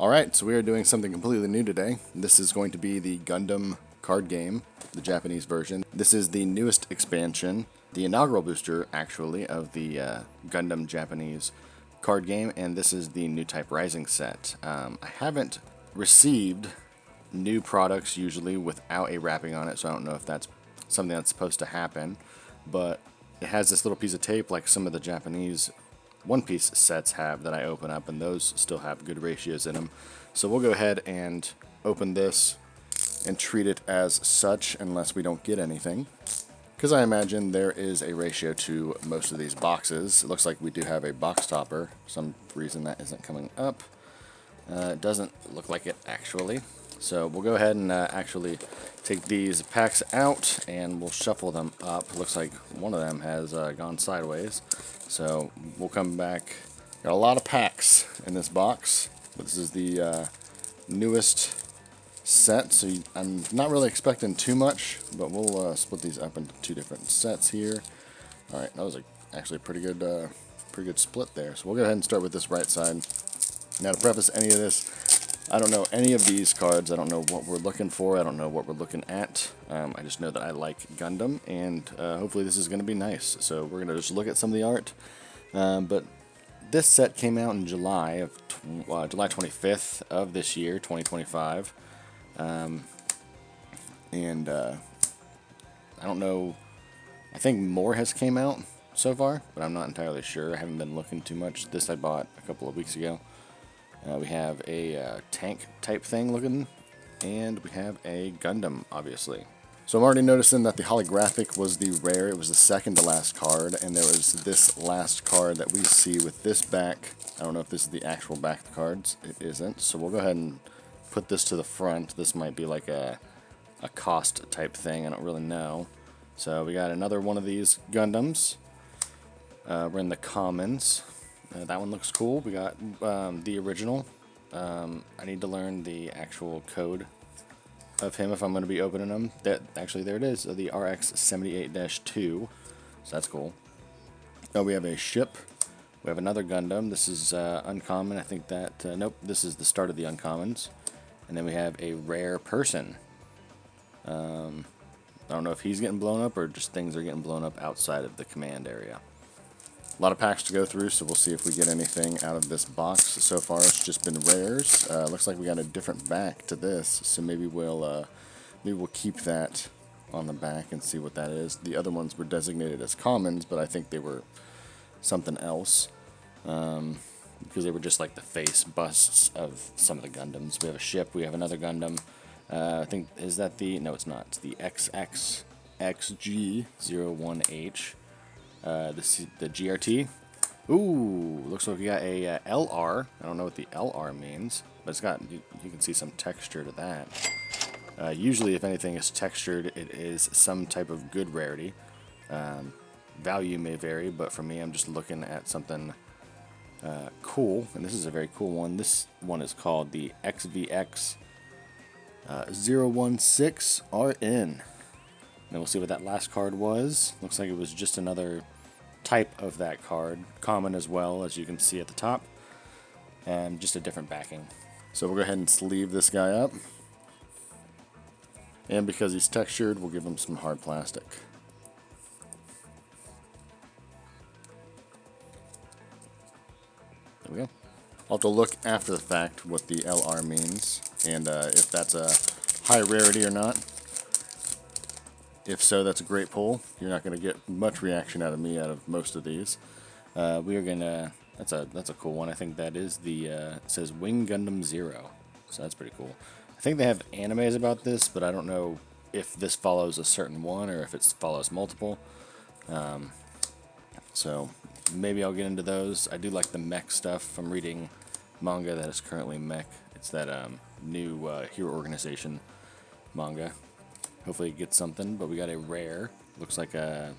Alright, so we are doing something completely new today. This is going to be the Gundam card game, the Japanese version. This is the newest expansion, the inaugural booster, actually, of the Gundam Japanese card game, and this is the Newtype Rising set. I haven't received new products usually without a wrapping on it, so I don't know if that's something that's supposed to happen, but it has this little piece of tape like some of the Japanese One Piece sets have that I open up, and those still have good ratios in them. So we'll go ahead and open this and treat it as such unless we don't get anything, because I imagine there is a ratio to most of these boxes. It looks like we do have a box topper. For some reason that isn't coming up. It doesn't look like it actually. So we'll go ahead and actually take these packs out and we'll shuffle them up. Looks like one of them has gone sideways. So we'll come back. Got a lot of packs in this box. But this is the newest set, so I'm not really expecting too much, but we'll split these up into two different sets here. All right, that was actually a pretty good split there. So we'll go ahead and start with this right side. Now, to preface any of this, I don't know any of these cards. I don't know what we're looking for. I don't know what we're looking at. I just know that I like Gundam, and hopefully this is going to be nice. So we're going to just look at some of the art. But this set came out in July 25th of this year, 2025. I don't know. I think more has came out so far, but I'm not entirely sure. I haven't been looking too much. This I bought a couple of weeks ago. We have a tank type thing looking, and we have a Gundam, obviously. So I'm already noticing that the holographic was the rare. It was the second to last card, and there was this last card that we see with this back. I don't know if this is the actual back of the cards. It isn't. So we'll go ahead and put this to the front. This might be like a cost type thing. I don't really know. So we got another one of these Gundams. We're in the commons. That one looks cool. We got the original. I need to learn the actual code of him if I'm going to be opening them. Actually, there it is, the RX-78-2. So that's cool. Oh, we have a ship. We have another Gundam. This is uncommon. I think that... nope, this is the start of the uncommons. And then we have a rare person. I don't know if he's getting blown up or just things are getting blown up outside of the command area. A lot of packs to go through, so we'll see if we get anything out of this box. So far, it's just been rares. Looks like we got a different back to this, so maybe we'll keep that on the back and see what that is. The other ones were designated as commons, but I think they were something else because they were just like the face busts of some of the Gundams. We have a ship. We have another Gundam. I think is that the no, it's not. It's the XXXG01H. This is the GRT. Ooh, looks like we got a LR. I don't know what the LR means, but it's got, you can see some texture to that. Usually, if anything is textured, it is some type of good rarity. Value may vary, but for me, I'm just looking at something cool, and this is a very cool one. This one is called the XVX 016RN. Then we'll see what that last card was. Looks like it was just another type of that card. Common as well, as you can see at the top. And just a different backing. So we'll go ahead and sleeve this guy up. And because he's textured, we'll give him some hard plastic. There we go. I'll have to look after the fact what the LR means. And if that's a high rarity or not. If so, that's a great pull. You're not going to get much reaction out of me out of most of these. We are going to... That's a cool one. I think that is the... it says Wing Gundam 0. So that's pretty cool. I think they have animes about this, but I don't know if this follows a certain one or if it follows multiple. So maybe I'll get into those. I do like the mech stuff. I'm reading manga that is currently mech. It's that new Hero Organization manga. Hopefully it gets something, but we got a rare. Looks like a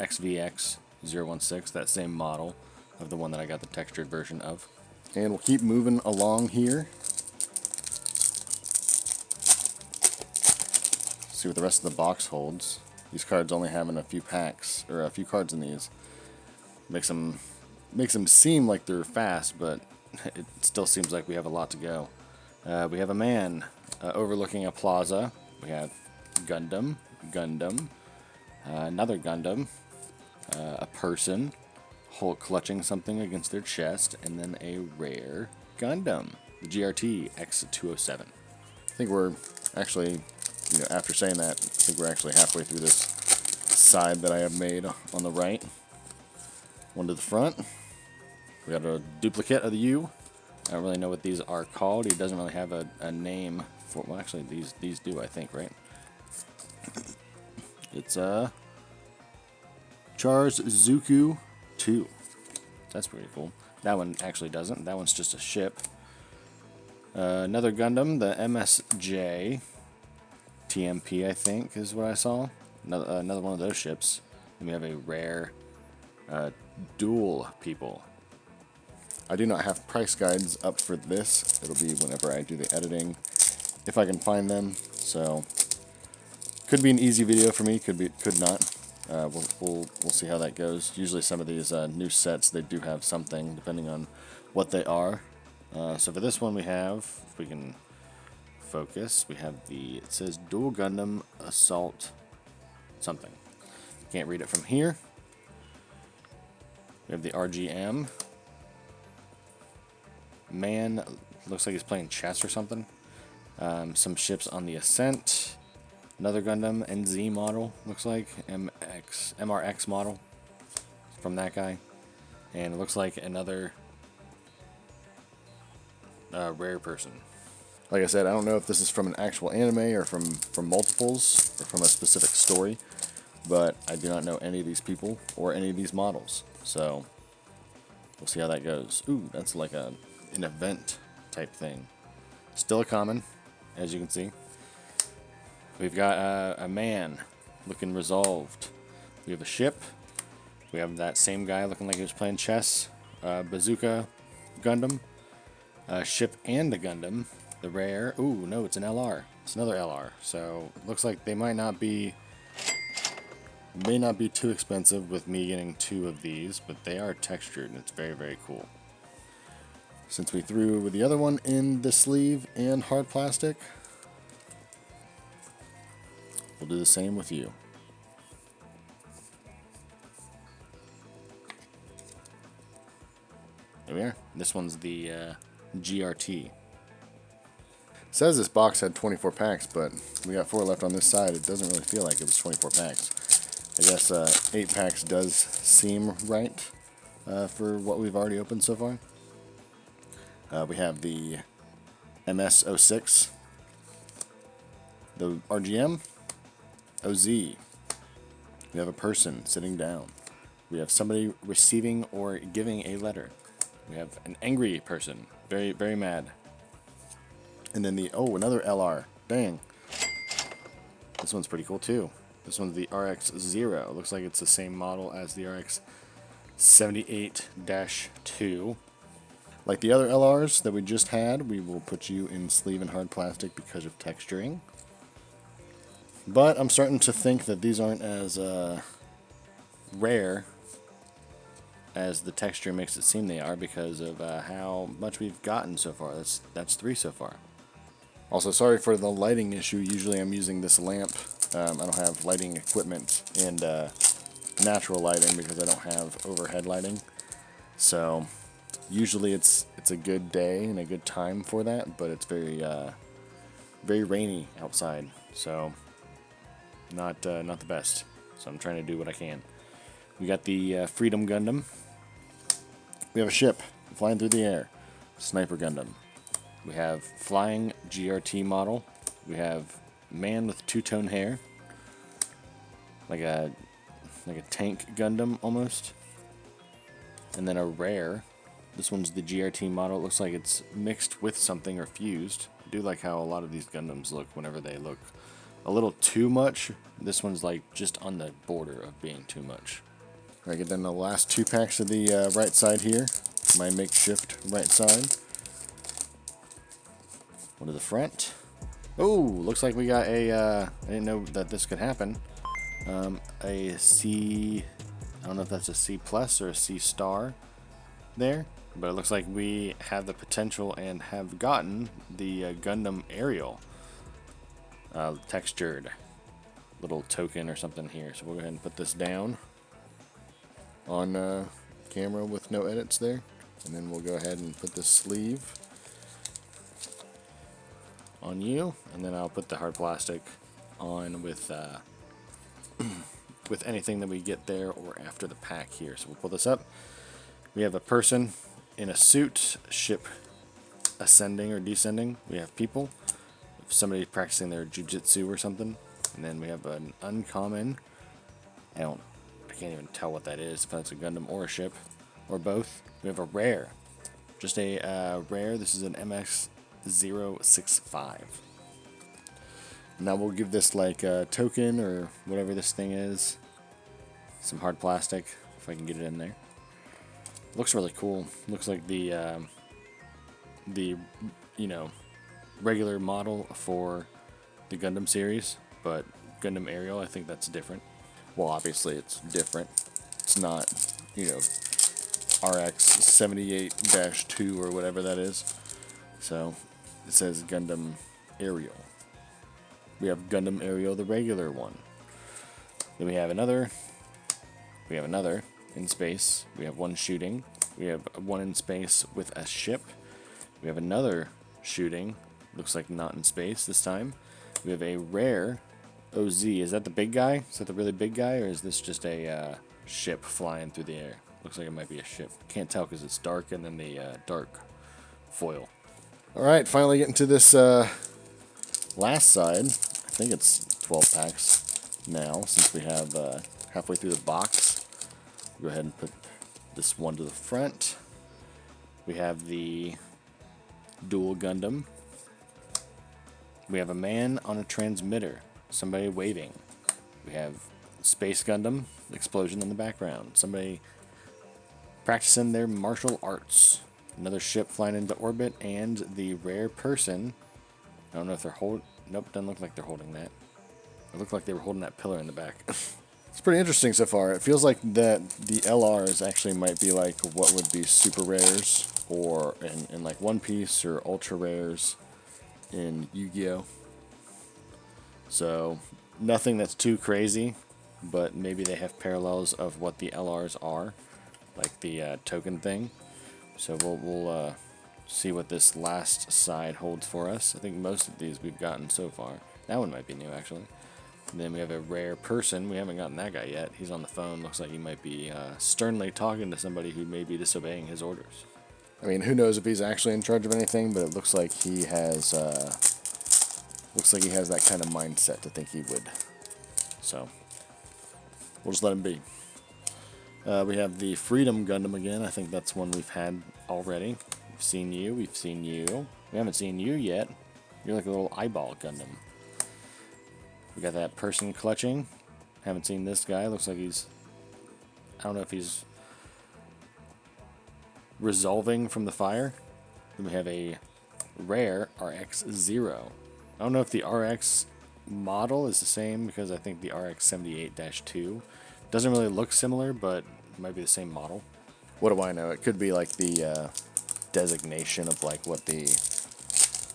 XVX 016, that same model of the one that I got the textured version of. And we'll keep moving along here. See what the rest of the box holds. These cards only having a few packs, or a few cards in these. Makes them seem like they're fast, but it still seems like we have a lot to go. We have a man overlooking a plaza. We have Gundam, another Gundam, a person clutching something against their chest, and then a rare Gundam, the GRT X207. I think we're actually, after saying that, I think we're actually halfway through this side that I have made on the right. One to the front. We got a duplicate of the U. I don't really know what these are called. He doesn't really have a name for. Well, actually, these do, I think, right? It's Char's Zuku 2. That's pretty cool. That one actually doesn't. That one's just a ship. Another Gundam, the MSJ TMP, I think, is what I saw. Another one of those ships. And we have a rare dual people. I do not have price guides up for this. It'll be whenever I do the editing, if I can find them. So could be an easy video for me. Could not. We'll see how that goes. Usually some of these new sets, they do have something depending on what they are. So for this one we have, if we can focus, we have it says Dual Gundam Assault something. Can't read it from here. We have the RGM. Man, looks like he's playing chess or something. Some ships on the Ascent. Another Gundam NZ model, looks like. MRX model from that guy. And it looks like another rare person. Like I said, I don't know if this is from an actual anime or from multiples or from a specific story, but I do not know any of these people or any of these models. So we'll see how that goes. Ooh, that's like an event type thing. Still a common, as you can see. We've got a man looking resolved. We have a ship. We have that same guy looking like he was playing chess. Bazooka Gundam. Ship and a Gundam. The rare. Ooh, no, it's an LR. It's another LR. So it looks like they may not be too expensive with me getting 2 of these, but they are textured and it's very, very cool. Since we threw the other one in the sleeve and hard plastic, we'll do the same with you. There we are. This one's the GRT. It says this box had 24 packs, but we got 4 left on this side. It doesn't really feel like it was 24 packs. I guess 8 packs does seem right for what we've already opened so far. We have the MS-06, the RGM, OZ. We have a person sitting down. We have somebody receiving or giving a letter. We have an angry person, very, very mad. And then another LR. Dang. This one's pretty cool too. This one's the RX-0. Looks like it's the same model as the RX-78-2. Like the other LRs that we just had, we will put you in sleeve and hard plastic because of texturing. But I'm starting to think that these aren't as rare as the texture makes it seem they are because of how much we've gotten so far. That's 3 so far. Also, sorry for the lighting issue. Usually I'm using this lamp. I don't have lighting equipment and natural lighting because I don't have overhead lighting. So usually it's a good day and a good time for that, but it's very very rainy outside, so not the best. So I'm trying to do what I can. We got the Freedom Gundam. We have a ship flying through the air, Sniper Gundam. We have flying GRT model. We have man with 2-tone hair, like a tank Gundam almost, and then a rare. This one's the GRT model. It looks like it's mixed with something or fused. I do like how a lot of these Gundams look whenever they look a little too much. This one's like just on the border of being too much. Alright, get then the last 2 packs of the right side here. My makeshift right side. One to the front. Oh, looks like we got a, I didn't know that this could happen. A C, I don't know if that's a C plus or a C star there. But it looks like we have the potential and have gotten the Gundam aerial textured little token or something here. So we'll go ahead and put this down on camera with no edits there. And then we'll go ahead and put the sleeve on you. And then I'll put the hard plastic on with with anything that we get there or after the pack here. So we'll pull this up. We have a person in a suit, ship ascending or descending. We have people, somebody practicing their jujitsu or something. And then we have an uncommon. I can't even tell what that is, if that's a Gundam or a ship, or both. We have a rare. Just a rare. This is an MX-065. Now we'll give this like a token or whatever this thing is. Some hard plastic, if I can get it in there. Looks really cool. Looks like the regular model for the Gundam series, but Gundam Aerial, I think that's different. Well, obviously it's different. It's not, RX 78-2 or whatever that is. So it says Gundam Aerial. We have Gundam Aerial, the regular one. Then we have another. We have another in space. We have one shooting. We have one in space with a ship. We have another shooting. Looks like not in space this time. We have a rare OZ. Is that the big guy? Is that the really big guy, or is this just a ship flying through the air? Looks like it might be a ship. Can't tell because it's dark and then the dark foil. All right, finally getting to this last side. I think it's 12 packs now since we have halfway through the box. Go ahead and put this one to the front. We have the dual Gundam. We have a man on a transmitter. Somebody waving. We have Space Gundam, explosion in the background. Somebody practicing their martial arts. Another ship flying into orbit, and the rare person. I don't know if they're holding. Nope, doesn't look like they're holding that. It looked like they were holding that pillar in the back. It's pretty interesting so far. It feels like that the LRs actually might be like what would be super rares, or in like One Piece, or ultra rares in Yu-Gi-Oh! So nothing that's too crazy, but maybe they have parallels of what the LRs are, like the token thing. So we'll see what this last side holds for us. I think most of these we've gotten so far. That one might be new, actually. And then we have a rare person. We haven't gotten that guy yet. He's on the phone. Looks like he might be sternly talking to somebody who may be disobeying his orders. I mean, who knows if he's actually in charge of anything, but it looks like he has that kind of mindset to think he would. So we'll just let him be. We have the Freedom Gundam again. I think that's one we've had already. We've seen you. We've seen you. We haven't seen you yet. You're like a little eyeball Gundam. We got that person clutching. Haven't seen this guy. Looks like he's... I don't know if he's resolving from the fire. Then we have a rare RX-0. I don't know if the RX model is the same, because I think the RX 78-2 doesn't really look similar, but it might be the same model. What do I know? It could be like the designation of like what the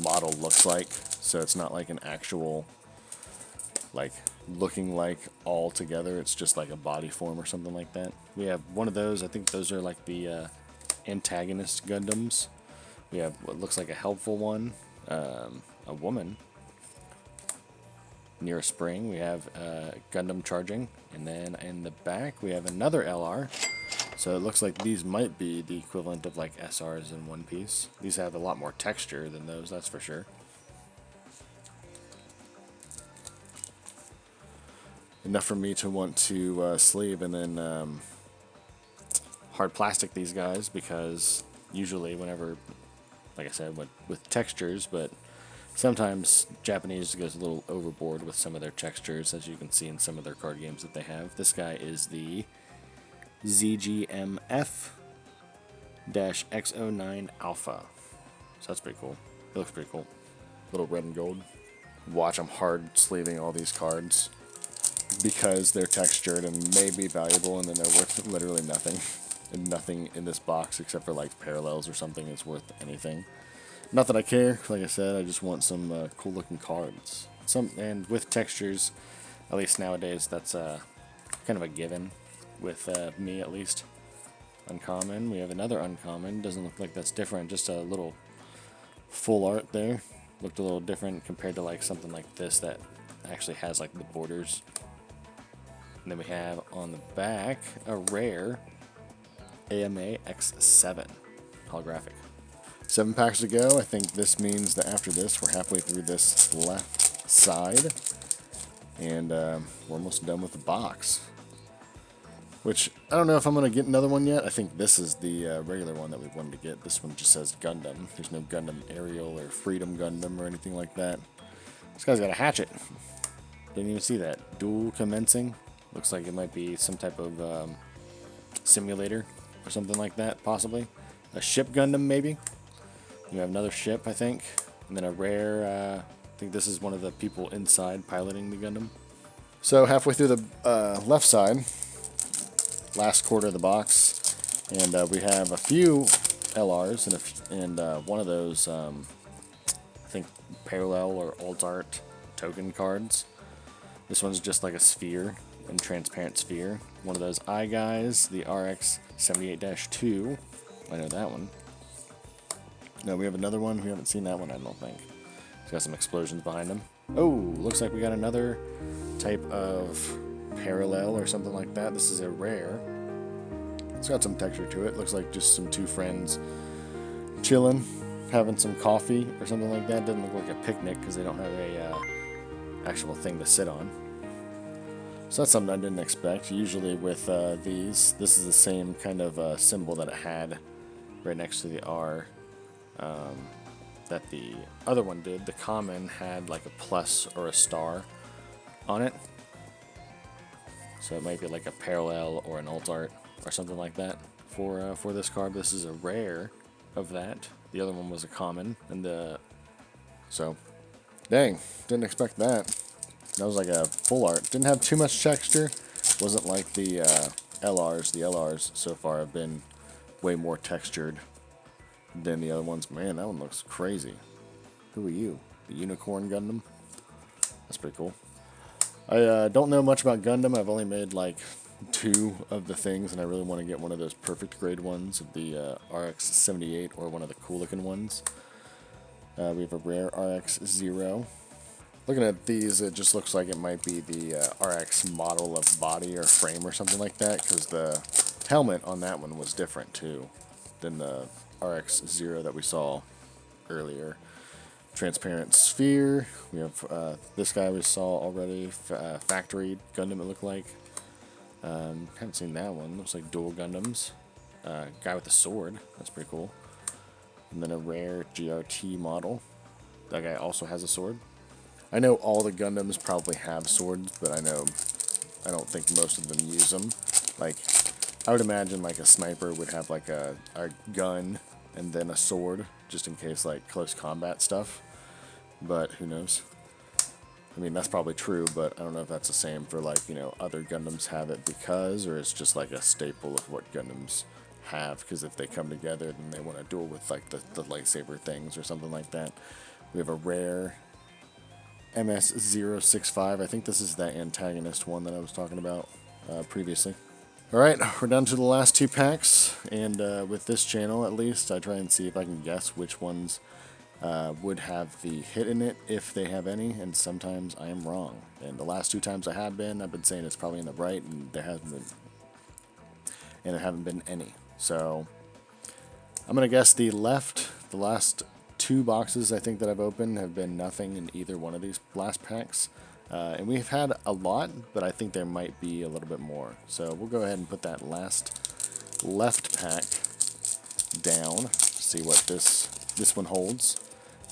model looks like, so it's not like an actual like looking like all together. It's just like a body form or something like that. We have one of those. I think those are like the antagonist Gundams. We have what looks like a helpful one, a woman near a spring. We have Gundam charging, and then in the back we have another LR. So it looks like these might be the equivalent of like SRs in One Piece. These have a lot more texture than those, that's for sure. Enough for me to want to sleeve and then hard plastic these guys, because usually whenever, like I said, with textures, but sometimes Japanese goes a little overboard with some of their textures, as you can see in some of their card games that they have. This guy is the ZGMF-X09 Alpha. So that's pretty cool. It looks pretty cool. Little red and gold. Watch, I'm hard sleeving all these cards because they're textured and may be valuable, and then they're worth literally nothing. and nothing in this box except for like parallels or something is worth anything. Not that I care, like I said, I just want some cool looking cards. And with textures, at least nowadays, that's kind of a given with me at least. Uncommon, we have another uncommon, doesn't look like that's different, just a little full art there. Looked a little different compared to like something like this that actually has like the borders. And then we have on the back a rare AMA X7 holographic. 7 packs to go. I think this means that after this, we're halfway through this left side. And we're almost done with the box. Which, I don't know if I'm going to get another one yet. I think this is the regular one that we wanted to get. This one just says Gundam. There's no Gundam Aerial or Freedom Gundam or anything like that. This guy's got a hatchet. Didn't even see that. Dual commencing. Looks like it might be some type of simulator or something like that, possibly. A ship Gundam, maybe. You have another ship, I think. And then a rare, I think this is one of the people inside piloting the Gundam. So halfway through the left side, last quarter of the box, and we have a few LRs and one of those, I think, parallel or alt art token cards. This one's just like a sphere, and transparent sphere. One of those eye guys, the RX 78-2. I know that one. No, we have another one. We haven't seen that one, I don't think. It's got some explosions behind him. Oh, looks like we got another type of parallel or something like that. This is a rare. It's got some texture to it. Looks like just some two friends chilling, having some coffee or something like that. Doesn't look like a picnic because they don't have a actual thing to sit on. So that's something I didn't expect. Usually with these, this is the same kind of symbol that it had right next to the R that the other one did. The common had like a plus or a star on it. So it might be like a parallel or an alt art or something like that for this card. This is a rare of that. The other one was a common, and so dang, didn't expect that. That was like a full art. Didn't have too much texture. Wasn't like the LRs. The LRs so far have been way more textured than the other ones. Man, that one looks crazy. Who are you? The Unicorn Gundam? That's pretty cool. I don't know much about Gundam. I've only made like 2 of the things, and I really want to get one of those perfect grade ones of the RX-78 or one of the cool looking ones. We have a rare RX-0. Looking at these, it just looks like it might be the RX model of body or frame or something like that, because the helmet on that one was different too than the RX-0 that we saw earlier. Transparent sphere. We have this guy we saw already, factory Gundam it looked like. Haven't seen that one. Looks like dual Gundams. Guy with a sword. That's pretty cool. And then a rare GRT model. That guy also has a sword. I know all the Gundams probably have swords, but I don't think most of them use them. Like, I would imagine like a sniper would have like a gun and then a sword, just in case like close combat stuff. But who knows? I mean, that's probably true, but I don't know if that's the same for like, other Gundams have it because, or it's just like a staple of what Gundams have, because if they come together, then they want to duel with like the lightsaber things or something like that. We have a rare MS-065. I think this is that antagonist one that I was talking about previously. Alright, we're down to the last 2 packs, and with this channel at least, I try and see if I can guess which ones would have the hit in it, if they have any, and sometimes I am wrong. And the last 2 times I've been saying it's probably in the right, and there haven't been any. So, I'm going to guess the last 2 boxes I think that I've opened have been nothing in either one of these last packs. And we've had a lot, but I think there might be a little bit more. So we'll go ahead and put that last left pack down, see what this one holds,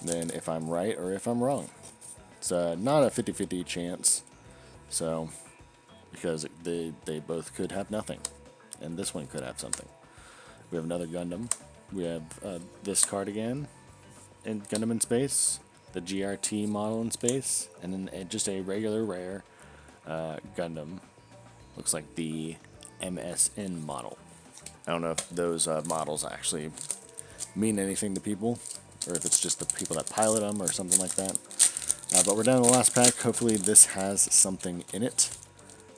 and then if I'm right or if I'm wrong. It's not a 50-50 chance, so because they both could have nothing, and this one could have something. We have another Gundam. We have this card again, and Gundam in space. The GRT model in space, and then just a regular rare Gundam. Looks like the MSN model. I don't know if those models actually mean anything to people, or if it's just the people that pilot them or something like that. But we're down to the last pack. Hopefully this has something in it.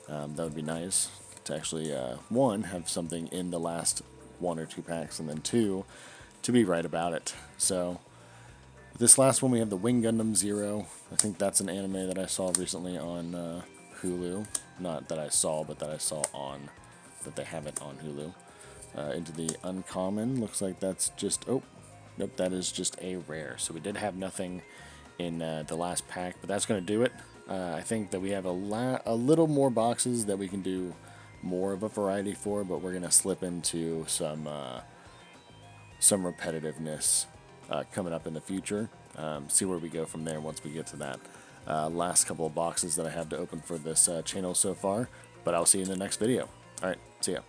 That would be nice to actually, one, have something in the last 1 or 2 packs, and then 2, to be right about it. So this last one we have the Wing Gundam Zero. I think that's an anime that I saw recently on Hulu. Not that I saw, but that I saw on, that they have it on Hulu. Into the uncommon, looks like that's just, oh, nope, that is just a rare. So we did have nothing in the last pack, but that's going to do it. I think that we have a little more boxes that we can do more of a variety for, but we're going to slip into some repetitiveness coming up in the future. See where we go from there once we get to that last couple of boxes that I have to open for this channel so far. But I'll see you in the next video. All right, see ya.